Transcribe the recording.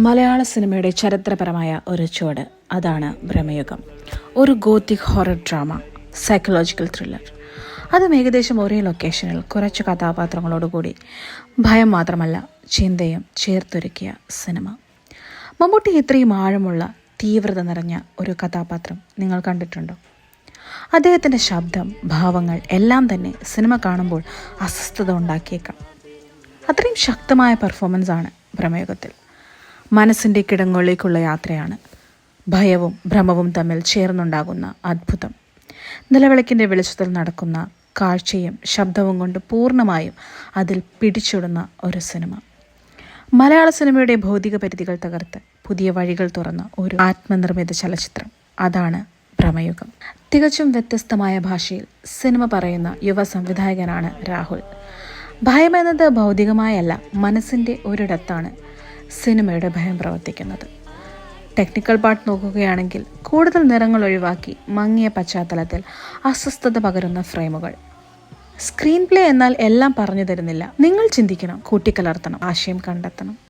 മലയാള സിനിമയുടെ ചരിത്രപരമായ ഒരു ചുവട്, അതാണ് ഭ്രമയുഗം. ഒരു Gothic horror drama, psychological thriller. അതും ഏകദേശം ഒരേ ലൊക്കേഷനിൽ കുറച്ച് കഥാപാത്രങ്ങളോടുകൂടി. ഭയം മാത്രമല്ല, ചിന്തയും ചേർത്തൊരുക്കിയ സിനിമ. മമ്മൂട്ടി ഇത്രയും ആഴമുള്ള, തീവ്രത നിറഞ്ഞ ഒരു കഥാപാത്രം നിങ്ങൾ കണ്ടിട്ടുണ്ടോ? അദ്ദേഹത്തിൻ്റെ ശബ്ദം, ഭാവങ്ങൾ എല്ലാം തന്നെ സിനിമ കാണുമ്പോൾ അസ്വസ്ഥത ഉണ്ടാക്കിയേക്കാം. അത്രയും ശക്തമായ പെർഫോമൻസാണ് ഭ്രമയുഗത്തിൽ. മനസ്സിൻ്റെ കിടങ്ങുകളിലേക്കുള്ള യാത്രയാണ്. ഭയവും ഭ്രമവും തമ്മിൽ ചേർന്നുണ്ടാകുന്ന അത്ഭുതം. നിലവിളക്കിൻ്റെ വെളിച്ചത്തിൽ നടക്കുന്ന കാഴ്ചയും ശബ്ദവും കൊണ്ട് പൂർണ്ണമായും അതിൽ പിടിച്ചിടുന്ന ഒരു സിനിമ. മലയാള സിനിമയുടെ ഭൗതിക പരിധികൾ തകർത്ത് പുതിയ വഴികൾ തുറന്ന ഒരു ആത്മനിർമ്മിത ചലച്ചിത്രം, അതാണ് ഭ്രമയുഗം. തികച്ചും വ്യത്യസ്തമായ ഭാഷയിൽ സിനിമ പറയുന്ന യുവ സംവിധായകനാണ് രാഹുൽ. ഭയമെന്നത് ഭൗതികമായല്ല, മനസ്സിൻ്റെ ഒരിടത്താണ് സിനിമയുടെ ഭയം പ്രവർത്തിക്കുന്നത്. ടെക്നിക്കൽ പാർട്ട് നോക്കുകയാണെങ്കിൽ കൂടുതൽ നിറങ്ങൾ ഒഴിവാക്കി മങ്ങിയ പശ്ചാത്തലത്തിൽ അസ്വസ്ഥത പകരുന്ന ഫ്രെയിമുകൾ. സ്ക്രീൻ പ്ലേ എന്നാൽ എല്ലാം പറഞ്ഞു തരുന്നില്ല. നിങ്ങൾ ചിന്തിക്കണം, കൂട്ടിക്കലർത്തണം, ആശയം കണ്ടെത്തണം.